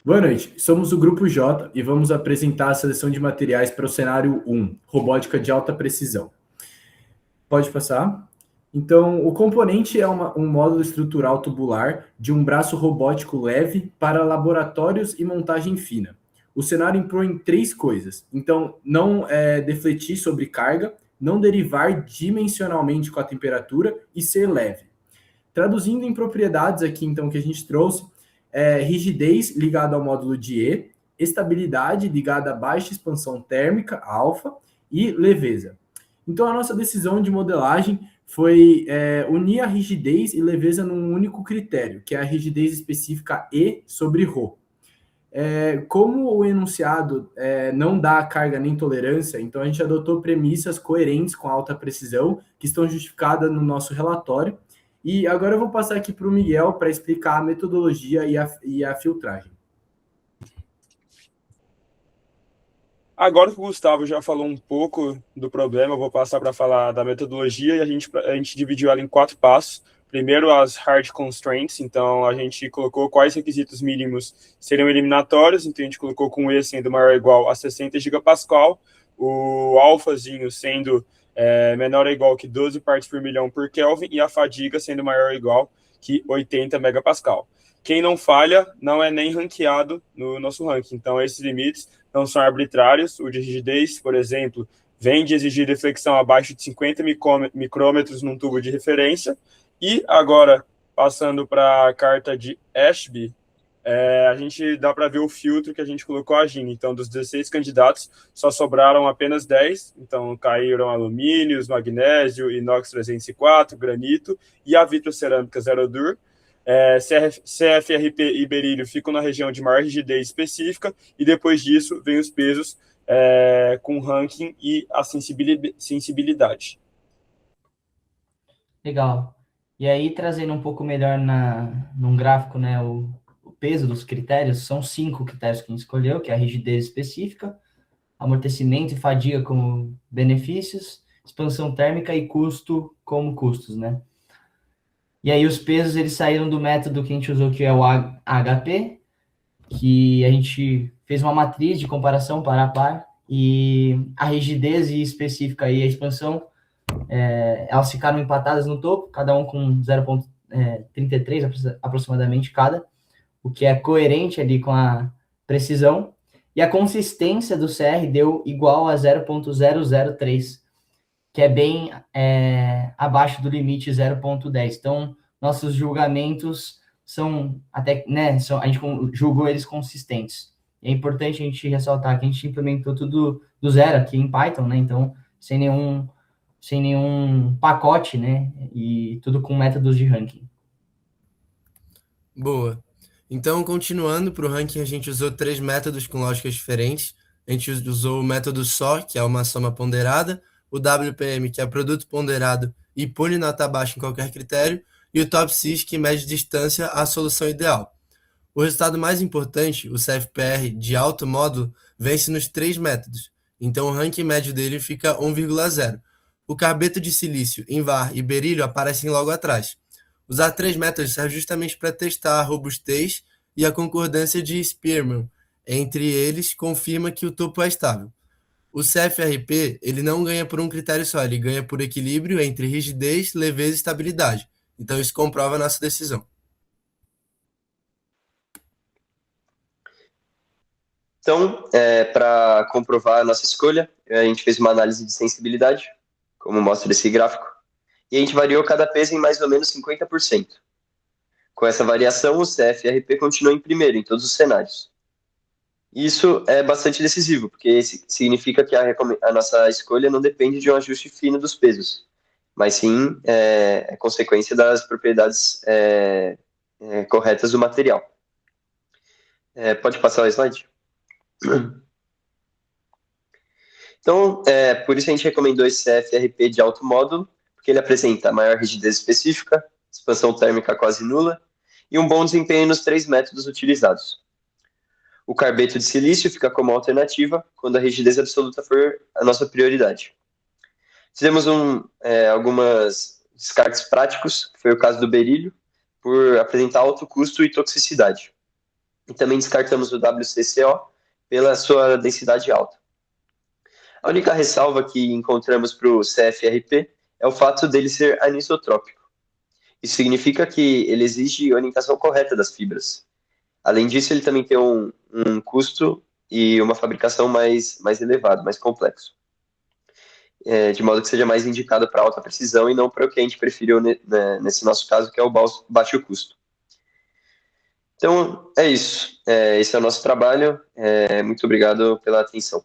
Boa noite, somos o Grupo J e vamos apresentar a seleção de materiais para o cenário 1, robótica de alta precisão. Pode passar? Então, o componente é um módulo estrutural tubular de um braço robótico leve para laboratórios e montagem fina. O cenário impõe três coisas. Então, não defletir sobre carga, não derivar dimensionalmente com a temperatura e ser leve. Traduzindo em propriedades aqui, então, que a gente trouxe, rigidez ligada ao módulo de E, estabilidade ligada a baixa expansão térmica, alfa, e leveza. Então, a nossa decisão de modelagem foi unir a rigidez e leveza num único critério, que é a rigidez específica E sobre ρ. Como o enunciado não dá carga nem tolerância, então a gente adotou premissas coerentes com alta precisão, que estão justificadas no nosso relatório. E agora eu vou passar aqui para o Miguel para explicar a metodologia e a filtragem. Agora que o Gustavo já falou um pouco do problema, eu vou passar para falar da metodologia e a gente dividiu ela em 4 passos. Primeiro, as hard constraints, então a gente colocou quais requisitos mínimos seriam eliminatórios, então a gente colocou com E sendo maior ou igual a 60 gigapascal, o alfazinho sendo menor ou igual que 12 partes por milhão por Kelvin e a fadiga sendo maior ou igual que 80 megapascal. Quem não falha não é nem ranqueado no nosso ranking, então esses limites não são arbitrários. O de rigidez, por exemplo, vem de exigir deflexão abaixo de 50 micrômetros num tubo de referência. E agora, passando para a carta de Ashby, a gente dá para ver o filtro que a gente colocou agindo. Então, dos 16 candidatos, só sobraram apenas 10. Então, caíram alumínios, magnésio, inox 304, granito e a vitrocerâmica Zero Dur. CFRP e berílio ficam na região de maior rigidez específica, e depois disso vem os pesos com ranking e a sensibilidade. Legal. E aí, trazendo um pouco melhor num gráfico, né, o peso dos critérios, são 5 critérios que a gente escolheu, que é a rigidez específica, amortecimento e fadiga como benefícios, expansão térmica e custo como custos, né? E aí os pesos, eles saíram do método que a gente usou, que é o HP, que a gente fez uma matriz de comparação par a par, e a rigidez específica e a expansão, elas ficaram empatadas no topo, cada um com 0,33 aproximadamente cada, o que é coerente ali com a precisão, e a consistência do CR deu igual a 0,003, que é bem abaixo do limite 0,10. Então, nossos julgamentos são até, né, a gente julgou eles consistentes. E é importante a gente ressaltar que a gente implementou tudo do zero aqui em Python, né? Então, sem nenhum pacote, né? E tudo com métodos de ranking. Boa. Então, continuando para o ranking, a gente usou 3 métodos com lógicas diferentes. A gente usou o método SOR, que é uma soma ponderada, o WPM, que é produto ponderado e pune nota baixa em qualquer critério, e o TOPSys, que mede distância à solução ideal. O resultado mais importante, o CFPR de alto módulo, vence nos 3 métodos, então o ranking médio dele fica 1,0. O carbeto de silício, INVAR e berílio aparecem logo atrás. Usar 3 métodos serve justamente para testar a robustez e a concordância de Spearman. Entre eles, confirma que o topo é estável. O CFRP, ele não ganha por um critério só, ele ganha por equilíbrio entre rigidez, leveza e estabilidade. Então isso comprova a nossa decisão. Então, para comprovar a nossa escolha, a gente fez uma análise de sensibilidade, como mostra esse gráfico, e a gente variou cada peso em mais ou menos 50%. Com essa variação, o CFRP continua em primeiro em todos os cenários. Isso é bastante decisivo, porque significa que a nossa escolha não depende de um ajuste fino dos pesos, mas sim é consequência das propriedades corretas do material. Pode passar o slide? Então, por isso a gente recomendou esse CFRP de alto módulo, porque ele apresenta maior rigidez específica, expansão térmica quase nula e um bom desempenho nos 3 métodos utilizados. O carbeto de silício fica como alternativa quando a rigidez absoluta for a nossa prioridade. Fizemos algumas descartes práticos, que foi o caso do berílio, por apresentar alto custo e toxicidade. e também descartamos o WCCO pela sua densidade alta. A única ressalva que encontramos para o CFRP é o fato dele ser anisotrópico. Isso significa que ele exige orientação correta das fibras. Além disso, ele também tem um custo e uma fabricação mais elevado, mais complexo. De modo que seja mais indicado para alta precisão e não para o que a gente preferiu nesse nosso caso, que é o baixo custo. Então, é isso. Esse é o nosso trabalho. Muito obrigado pela atenção.